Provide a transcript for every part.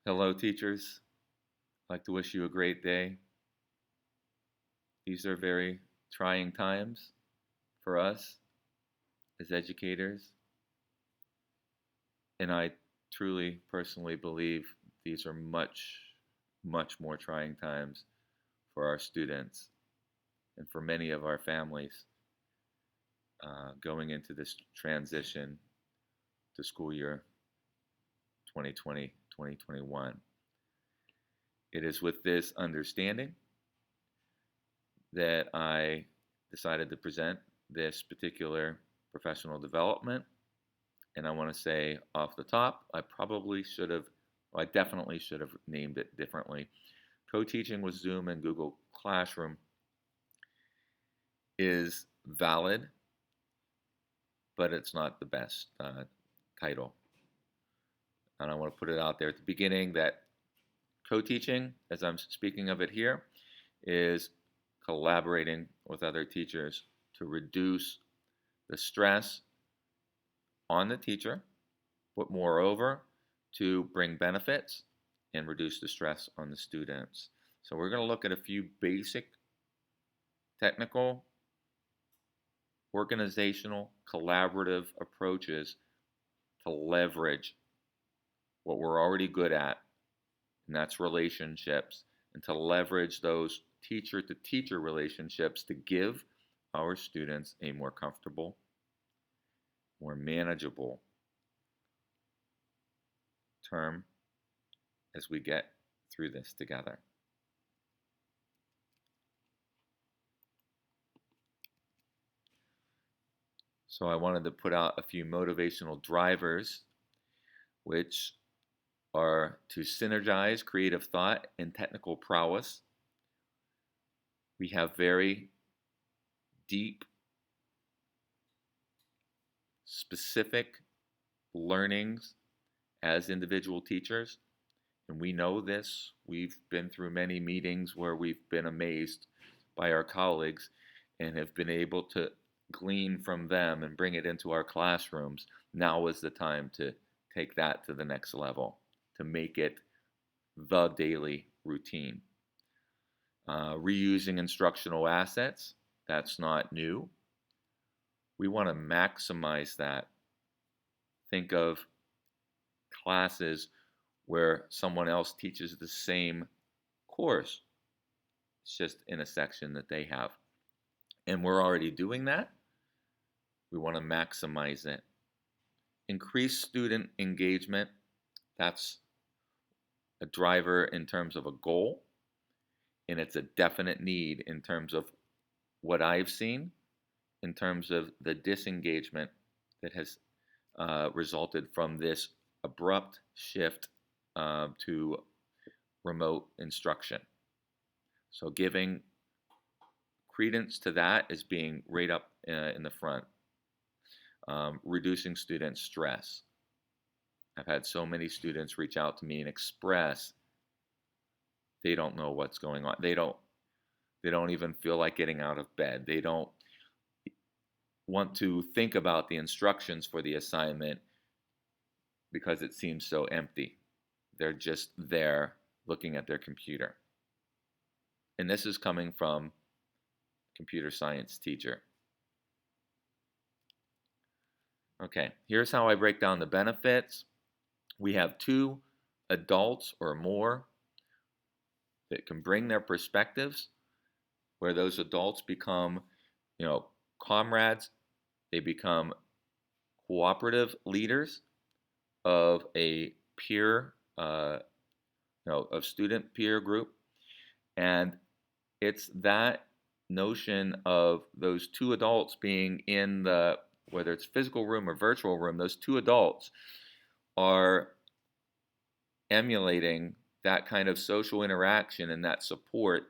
Hello, teachers. I'd like to wish you a great day. These are very trying times for us as educators, and I truly, personally believe these are much, much more trying times for our students and for many of our families going into this transition to school year 2020-2021. It is with this understanding that I decided to present this particular professional development. And I want to say off the top, I definitely should have named it differently. Co-teaching with Zoom and Google Classroom is valid, but it's not the best title. And I want to put it out there at the beginning that co-teaching, as I'm speaking of it here, is collaborating with other teachers to reduce the stress on the teacher, but moreover, to bring benefits and reduce the stress on the students. So we're going to look at a few basic technical, organizational, collaborative approaches to leverage what we're already good at, and that's relationships, and to leverage those teacher-to-teacher relationships to give our students a more comfortable, more manageable term as we get through this together. So I wanted to put out a few motivational drivers, which are to synergize creative thought and technical prowess. We have very deep, specific learnings as individual teachers, and we know this. We've been through many meetings where we've been amazed by our colleagues and have been able to glean from them and bring it into our classrooms. Now is the time to take that to the next level, to make it the daily routine. Reusing instructional assets, that's not new. We want to maximize that. Think of classes where someone else teaches the same course. It's just in a section that they have. And we're already doing that. We want to maximize it. Increase student engagement. That's a driver in terms of a goal, and it's a definite need in terms of what I've seen, in terms of the disengagement that has resulted from this abrupt shift to remote instruction. So giving credence to that is being right up in the front. Reducing student stress. I've had so many students reach out to me and express they don't know what's going on. They don't even feel like getting out of bed. They don't want to think about the instructions for the assignment because it seems so empty. They're just there looking at their computer. And this is coming from a computer science teacher. Okay, here's how I break down the benefits. We have 2 adults or more that can bring their perspectives, where those adults become, comrades. They become cooperative leaders of a peer, of student peer group, and it's that notion of those 2 adults being in the, whether it's physical room or virtual room, those 2 adults are emulating that kind of social interaction and that support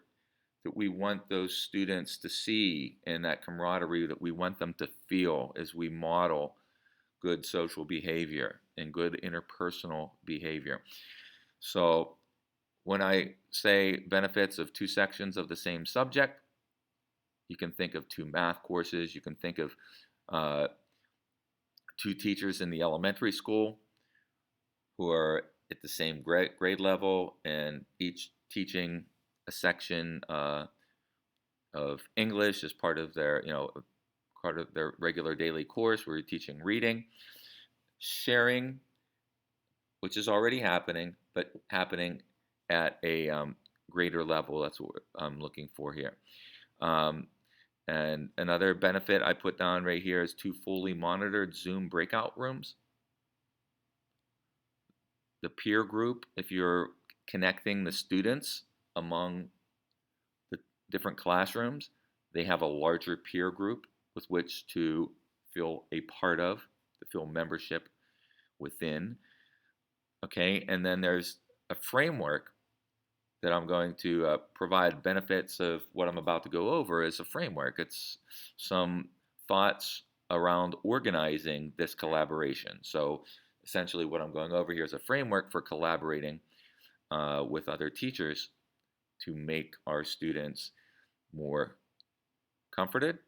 that we want those students to see, and that camaraderie that we want them to feel as we model good social behavior and good interpersonal behavior. So when I say benefits of 2 sections of the same subject, you can think of 2 math courses. You can think of 2 teachers in the elementary school who are at the same grade level and each teaching a section of English as part of their, part of their regular daily course where you're teaching reading, sharing, which is already happening, but happening at a greater level. That's what I'm looking for here. Um, and another benefit I put down right here is 2 fully monitored Zoom breakout rooms. The peer group, if you're connecting the students among the different classrooms, they have a larger peer group with which to feel a part of, to feel membership within. Okay, and then there's a framework that I'm going to provide benefits of what I'm about to go over as a framework. It's some thoughts around organizing this collaboration. So essentially what I'm going over here is a framework for collaborating with other teachers to make our students more comforted,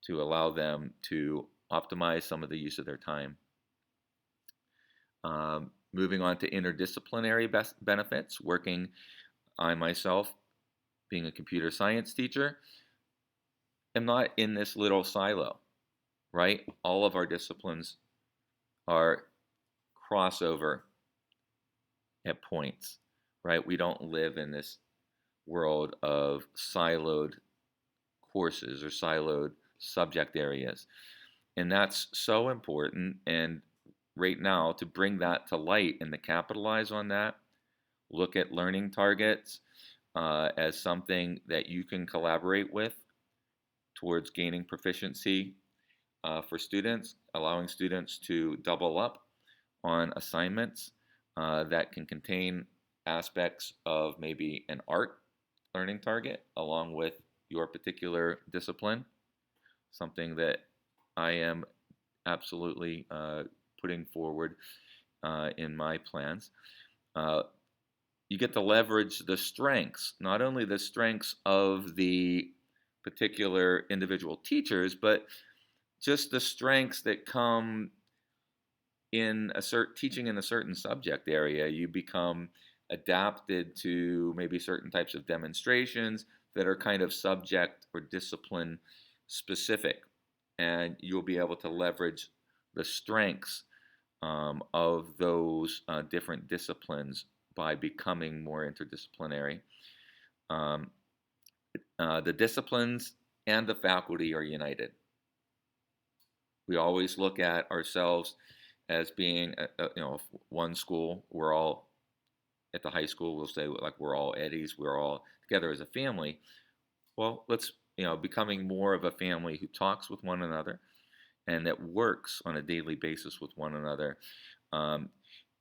to allow them to optimize some of the use of their time. Moving on to interdisciplinary benefits, I myself, being a computer science teacher, am not in this little silo, right? All of our disciplines are crossover at points, right? We don't live in this world of siloed courses or siloed subject areas. And that's so important. And right now, to bring that to light and to capitalize on that, look at learning targets as something that you can collaborate with towards gaining proficiency for students, allowing students to double up on assignments that can contain aspects of maybe an art learning target along with your particular discipline, something that I am absolutely putting forward in my plans. You get to leverage the strengths, not only the strengths of the particular individual teachers, but just the strengths that come in teaching in a certain subject area. You become adapted to maybe certain types of demonstrations that are kind of subject or discipline specific, and you'll be able to leverage the strengths of those different disciplines by becoming more interdisciplinary. Um, the disciplines and the faculty are united. We always look at ourselves as being, one school. We're all at the high school. We'll say like we're all Eddies. We're all together as a family. Well, let's becoming more of a family who talks with one another and that works on a daily basis with one another.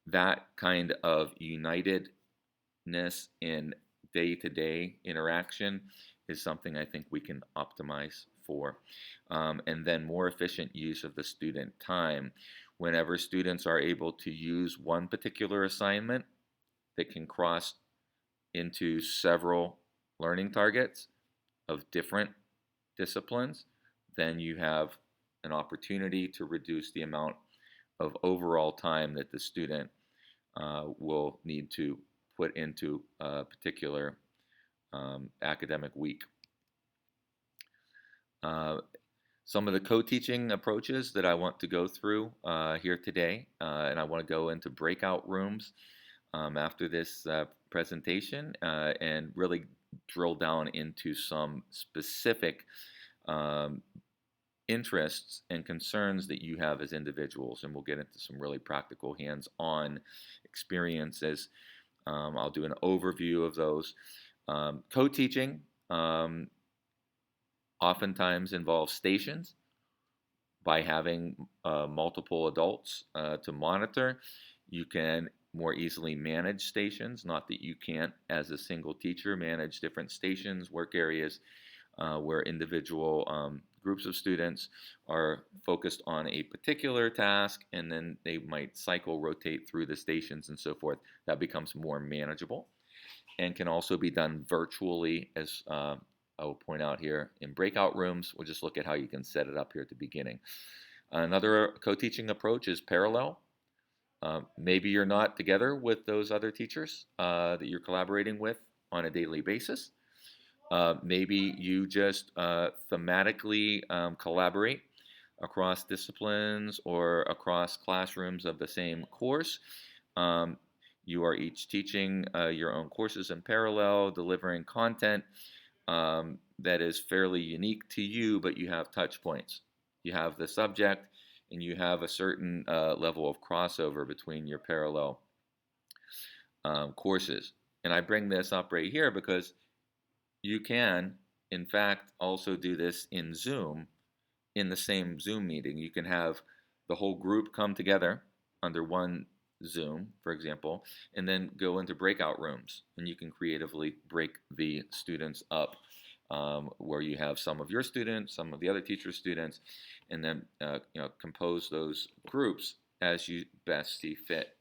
That kind of unitedness in day-to-day interaction is something I think we can optimize for. And then more efficient use of the student time. Whenever students are able to use one particular assignment that can cross into several learning targets of different disciplines, then you have an opportunity to reduce the amount of overall time that the student will need to put into a particular academic week. Some of the co-teaching approaches that I want to go through here today, and I want to go into breakout rooms after this presentation and really drill down into some specific interests and concerns that you have as individuals, and we'll get into some really practical hands-on experiences. I'll do an overview of those. Co-teaching oftentimes involves stations. By having multiple adults to monitor, you can more easily manage stations. Not that you can't, as a single teacher, manage different stations, work areas where individual groups of students are focused on a particular task, and then they might rotate through the stations and so forth. That becomes more manageable and can also be done virtually, as I will point out here in breakout rooms. We'll just look at how you can set it up here at the beginning. Another co-teaching approach is parallel. Maybe you're not together with those other teachers that you're collaborating with on a daily basis. Maybe you just thematically collaborate across disciplines or across classrooms of the same course. Um, you are each teaching your own courses in parallel, delivering content that is fairly unique to you, but you have touch points. You have the subject, and you have a certain level of crossover between your parallel courses. And I bring this up right here because you can, in fact, also do this in Zoom, in the same Zoom meeting. You can have the whole group come together under one Zoom, for example, and then go into breakout rooms. And you can creatively break the students up where you have some of your students, some of the other teacher's students, and then compose those groups as you best see fit.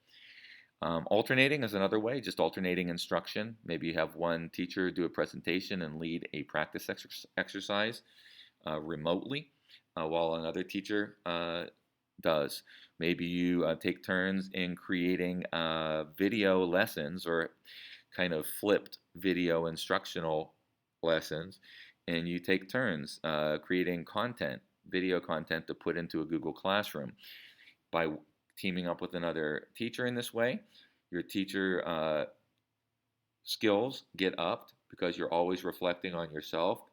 Alternating is another way, just alternating instruction. Maybe you have one teacher do a presentation and lead a practice exercise remotely, while another teacher does. Maybe you take turns in creating video lessons or kind of flipped video instructional lessons, and you take turns creating content, video content to put into a Google Classroom. By teaming up with another teacher in this way, your teacher skills get upped because you're always reflecting on yourself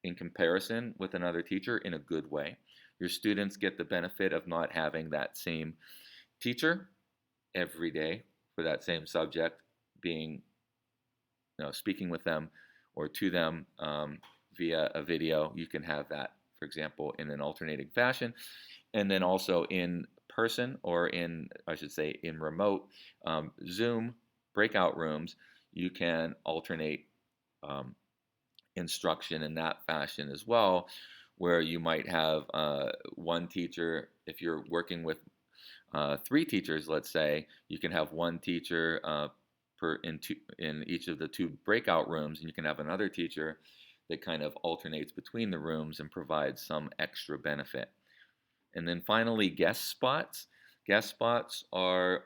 in comparison with another teacher in a good way. Your students get the benefit of not having that same teacher every day for that same subject being, speaking with them or to them via a video. You can have that, for example, in an alternating fashion. And then also in person, or I should say, in remote Zoom breakout rooms, you can alternate instruction in that fashion as well, where you might have one teacher. If you're working with three teachers, let's say, you can have one teacher in each of the two breakout rooms, and you can have another teacher that kind of alternates between the rooms and provides some extra benefit. And then finally, guest spots. Guest spots are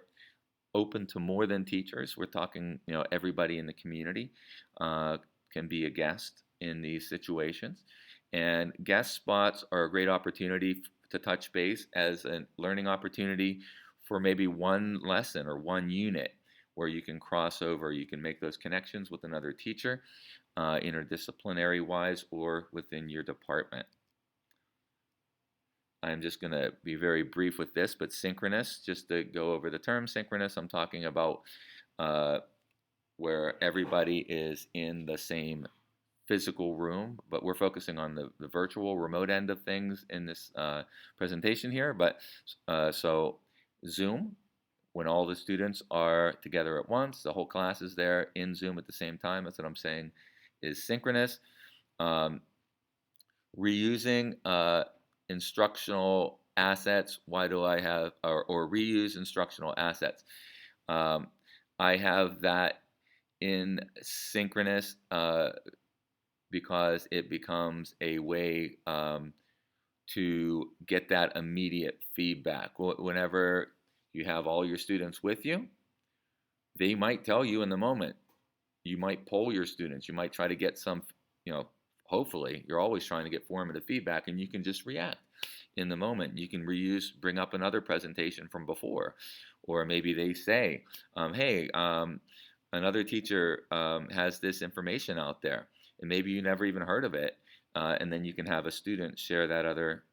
open to more than teachers. We're talking, everybody in the community can be a guest in these situations. And guest spots are a great opportunity to touch base as a learning opportunity for maybe one lesson or one unit where you can cross over. You can make those connections with another teacher, interdisciplinary wise, or within your department. I'm just going to be very brief with this, but synchronous, just to go over the term synchronous, I'm talking about where everybody is in the same physical room, but we're focusing on the virtual remote end of things in this presentation here. But so Zoom, when all the students are together at once, the whole class is there in Zoom at the same time. That's what I'm saying is synchronous. Reusing instructional assets. Why do I have, or reuse instructional assets? I have that in synchronous because it becomes a way to get that immediate feedback. Whenever you have all your students with you, they might tell you in the moment. You might poll your students. You might try to get some, hopefully, you're always trying to get formative feedback, and you can just react in the moment. You can bring up another presentation from before, or maybe they say, hey, another teacher has this information out there, and maybe you never even heard of it, and then you can have a student share that other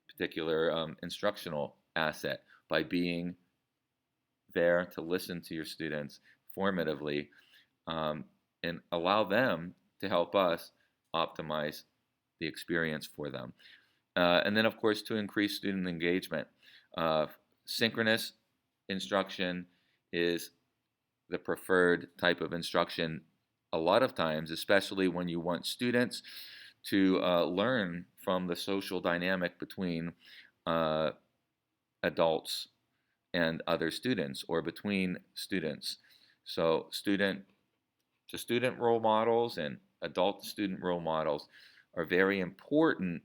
particular instructional asset by being there to listen to your students formatively, and allow them to help us optimize the experience for them. And then, of course, to increase student engagement. Synchronous instruction is the preferred type of instruction a lot of times, especially when you want students to learn from the social dynamic between adults and other students, or between students. So student role models and adult student role models are very important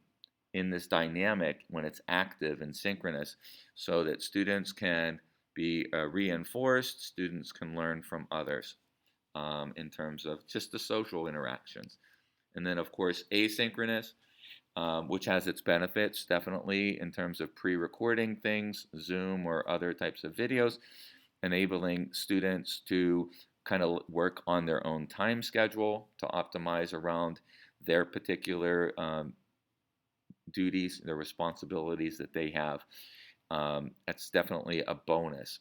in this dynamic when it's active and synchronous, so that students can be reinforced. Students can learn from others in terms of just the social interactions. And then, of course, asynchronous, which has its benefits definitely in terms of pre-recording things, Zoom or other types of videos, enabling students to kind of work on their own time schedule to optimize around their particular duties, their responsibilities that they have. That's definitely a bonus.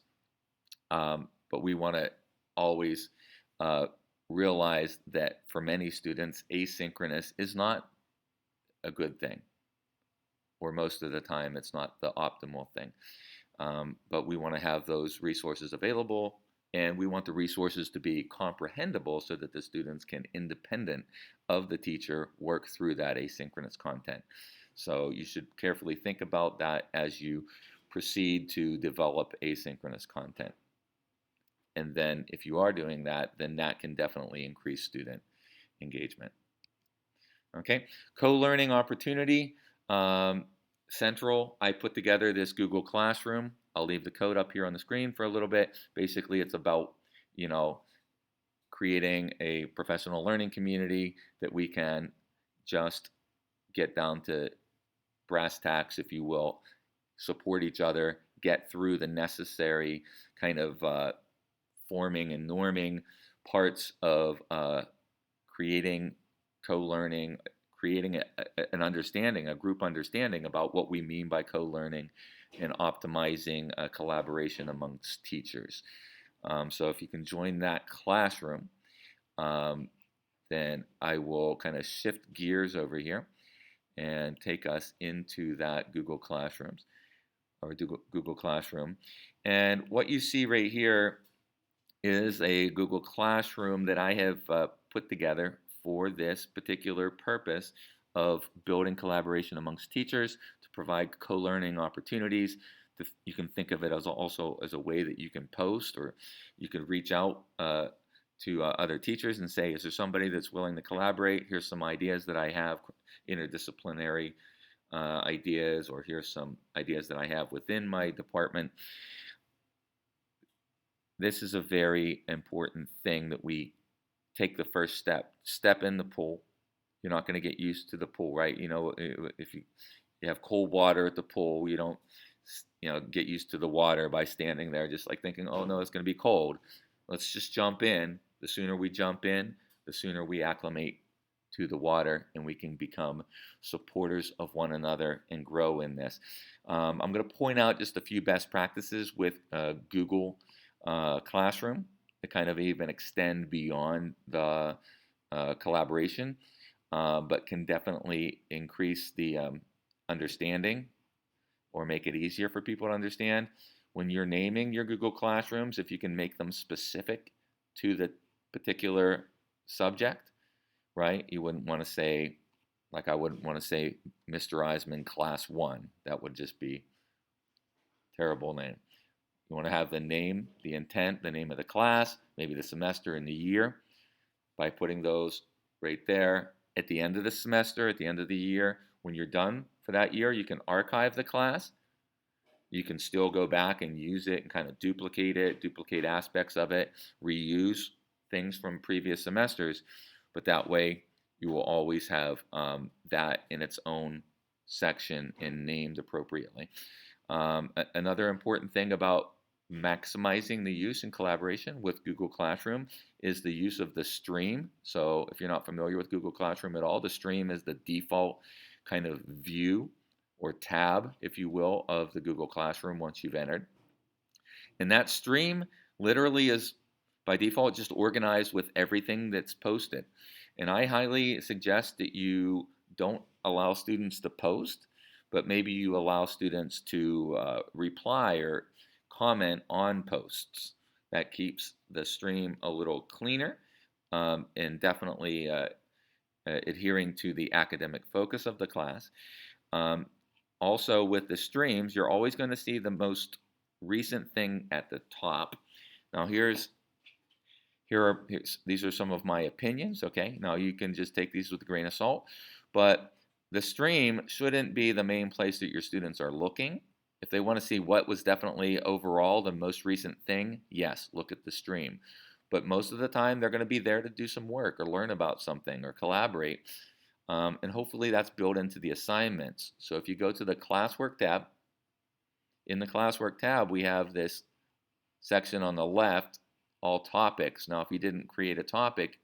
But we want to always uh, realize that for many students, asynchronous is not a good thing, or most of the time, it's not the optimal thing. But we want to have those resources available, and we want the resources to be comprehensible so that the students can, independent of the teacher, work through that asynchronous content. So you should carefully think about that as you proceed to develop asynchronous content. And then if you are doing that, then that can definitely increase student engagement. Okay, co-learning opportunity. Central, I put together this Google Classroom. I'll leave the code up here on the screen for a little bit. Basically, it's about, you know, creating a professional learning community that we can just get down to brass tacks, if you will, support each other, get through the necessary kind of forming and norming parts of creating co-learning, creating an understanding, a group understanding about what we mean by co-learning, and optimizing collaboration amongst teachers. So if you can join that classroom, then I will kind of shift gears over here and take us into that Google Classrooms or Google Classroom. And what you see right here is a Google Classroom that I have put together for this particular purpose of building collaboration amongst teachers to provide co-learning opportunities. You can think of it as also as a way that you can post, or you can reach out to other teachers and say, is there somebody that's willing to collaborate? Here's some ideas that I have, interdisciplinary ideas, or here's some ideas that I have within my department. This is a very important thing that we take the first step in the pool. You're not going to get used to the pool, right? You know, if you have cold water at the pool, you don't, get used to the water by standing there just like thinking, oh no, it's going to be cold. Let's just jump in. The sooner we jump in, the sooner we acclimate to the water, and we can become supporters of one another and grow in this. I'm going to point out just a few best practices with Google Classroom to kind of even extend beyond the collaboration, but can definitely increase the understanding or make it easier for people to understand. When you're naming your Google Classrooms, if you can make them specific to the particular subject, right? You wouldn't want to say, like I wouldn't want to say Mr. Eisman Class 1. That would just be a terrible name. You want to have the name, the intent, the name of the class, maybe the semester and the year. By putting those right there at the end of the semester, at the end of the year, when you're done for that year, you can archive the class. You can still go back and use it and kind of duplicate it, duplicate aspects of it, reuse things from previous semesters. But that way, you will always have that in its own section and named appropriately. Another important thing about maximizing the use and collaboration with Google Classroom is the use of the stream. So if you're not familiar with Google Classroom at all, the stream is the default kind of view or tab, if you will, of the Google Classroom once you've entered. And that stream literally is by default just organized with everything that's posted. And I highly suggest that you don't allow students to post, but maybe you allow students to reply or comment on posts. That keeps the stream a little cleaner and definitely adhering to the academic focus of the class. Also, with the streams, you're always going to see the most recent thing at the top. Now, these are some of my opinions. Okay, now you can just take these with a grain of salt, but the stream shouldn't be the main place that your students are looking. If they want to see what was definitely overall the most recent thing, yes, look at the stream. But most of the time, they're going to be there to do some work or learn about something or collaborate. And hopefully that's built into the assignments. So if you go to the Classwork tab, in the Classwork tab, we have this section on the left, all topics. Now, if you didn't create a topic,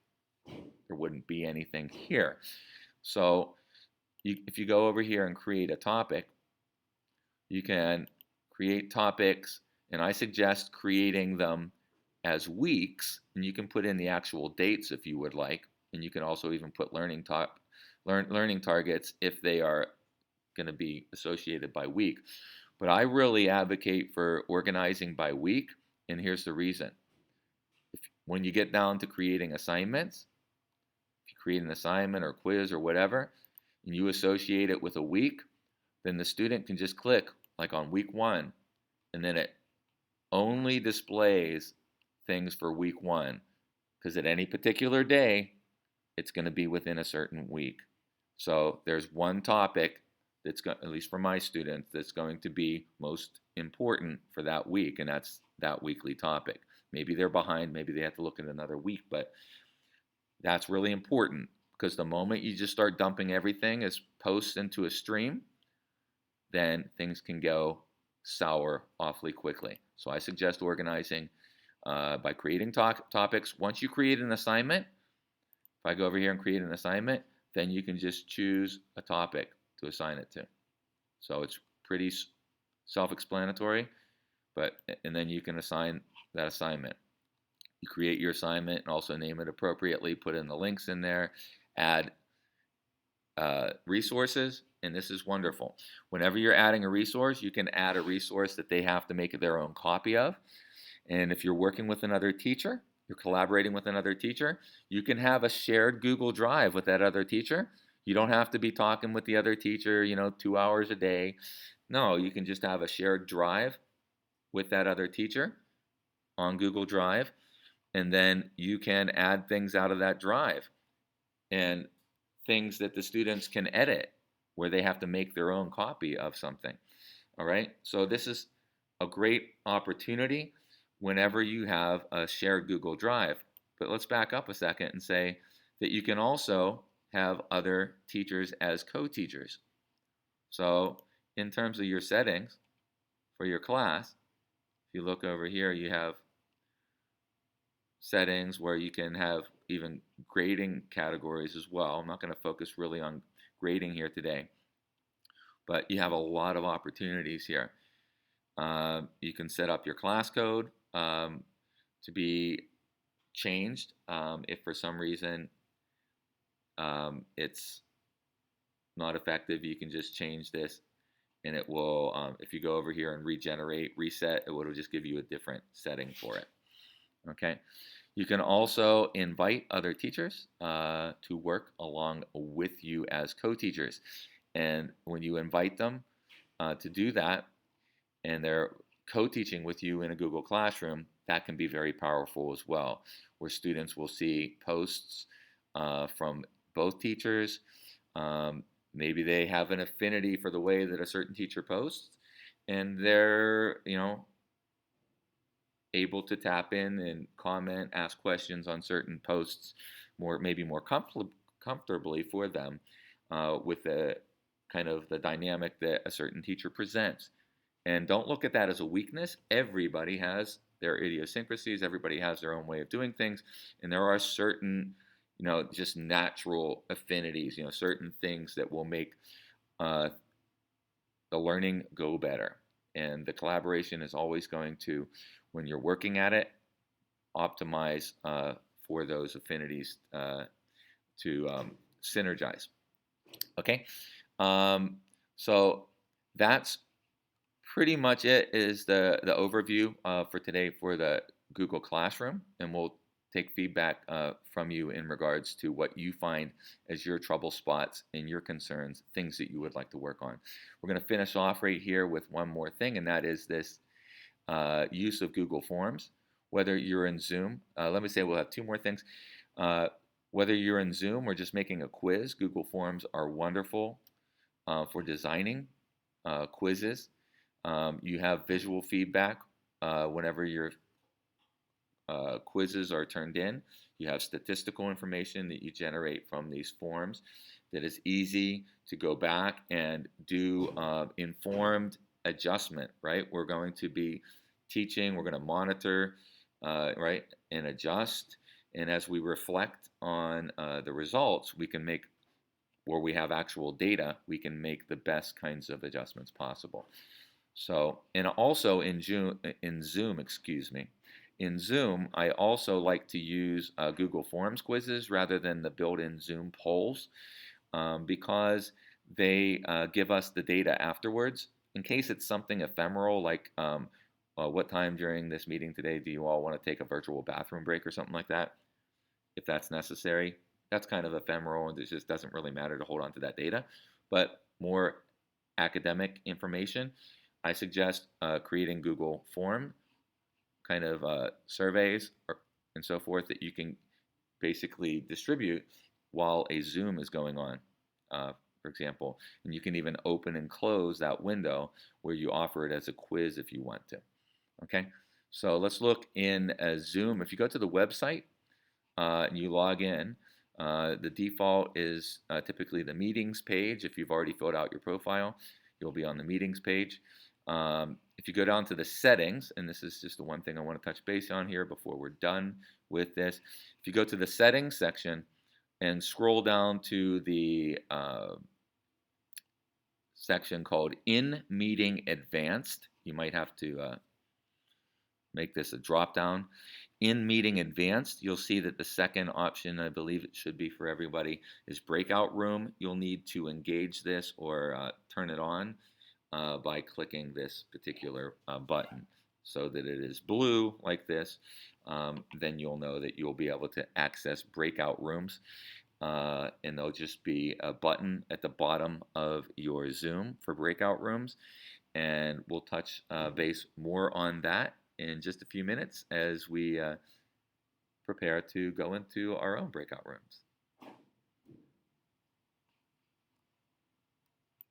there wouldn't be anything here. So if you go over here and create a topic, you can create topics, and I suggest creating them as weeks, and you can put in the actual dates if you would like, and you can also even put learning targets if they are going to be associated by week. But I really advocate for organizing by week, and here's the reason. When you get down to creating assignments, if you create an assignment or quiz or whatever, and you associate it with a week, then the student can just click like on week 1, and then it only displays things for week 1, because at any particular day, it's going to be within a certain week. So there's one topic that's, at least for my students, that's going to be most important for that week, and that's that weekly topic. Maybe they're behind, maybe they have to look at another week, but that's really important, because the moment you just start dumping everything as posts into a stream, then things can go sour awfully quickly. So I suggest organizing by creating topics. Once you create an assignment, if I go over here and create an assignment, then you can just choose a topic to assign it to. So it's pretty self-explanatory, and then you can assign that assignment. You create your assignment and also name it appropriately, put in the links in there, add resources, and this is wonderful. Whenever you're adding a resource, you can add a resource that they have to make their own copy of. And if you're working with another teacher, you're collaborating with another teacher, you can have a shared Google Drive with that other teacher. You don't have to be talking with the other teacher, 2 hours a day. No, you can just have a shared drive with that other teacher on Google Drive, and then you can add things out of that drive and things that the students can edit where they have to make their own copy of something. All right, so this is a great opportunity whenever you have a shared Google Drive. But let's back up a second and say that you can also have other teachers as co-teachers. So in terms of your settings for your class, if you look over here, you have settings where you can have even grading categories as well. I'm not going to focus really on grading here today, but you have a lot of opportunities here. You can set up your class code to be changed if for some reason it's not effective. You can just change this, and it will, if you go over here and reset, it will just give you a different setting for it. Okay. You can also invite other teachers to work along with you as co-teachers. And when you invite them to do that, and they're co-teaching with you in a Google Classroom, that can be very powerful as well, where students will see posts from both teachers. Maybe they have an affinity for the way that a certain teacher posts, and they're, able to tap in and comment, ask questions on certain posts maybe more comfortably for them with the kind of the dynamic that a certain teacher presents. And don't look at that as a weakness. Everybody has their idiosyncrasies. Everybody has their own way of doing things. And there are certain, just natural affinities, certain things that will make the learning go better. And the collaboration is always going to, when you're working at it, optimize for those affinities to synergize. Okay, so that's pretty much it. Is the overview for today for the Google Classroom, and we'll take feedback from you in regards to what you find as your trouble spots and your concerns, things that you would like to work on. We're going to finish off right here with one more thing, and that is this use of Google Forms. Whether you're in Zoom, let me say we'll have two more things. Whether you're in Zoom or just making a quiz, Google Forms are wonderful for designing quizzes. You have visual feedback whenever your quizzes are turned in. You have statistical information that you generate from these forms that is easy to go back and do informed adjustment, right? We're going to be teaching, we're going to monitor, right, and adjust. And as we reflect on the results, we can make, where we have actual data, we can make the best kinds of adjustments possible. So, and also in Zoom, excuse me, in Zoom, I also like to use Google Forms quizzes rather than the built-in Zoom polls because they give us the data afterwards. In case it's something ephemeral, like what time during this meeting today do you all want to take a virtual bathroom break or something like that, if that's necessary. That's kind of ephemeral and it just doesn't really matter to hold on to that data. But more academic information, I suggest creating Google Form kind of surveys and so forth that you can basically distribute while a Zoom is going on, for example. And you can even open and close that window where you offer it as a quiz if you want to. Okay, so let's look in Zoom. If you go to the website and you log in, the default is typically the meetings page. If you've already filled out your profile, you'll be on the meetings page. If you go down to the settings, and this is just the one thing I want to touch base on here before we're done with this. If you go to the settings section and scroll down to the section called In Meeting Advanced, you might have to make this a drop down. In Meeting Advanced, you'll see that the second option, I believe it should be for everybody, is Breakout Room. You'll need to engage this or turn it on by clicking this particular button so that it is blue like this. Then you'll know that you'll be able to access breakout rooms. And there'll just be a button at the bottom of your Zoom for breakout rooms. And we'll touch base more on that in just a few minutes as we prepare to go into our own breakout rooms.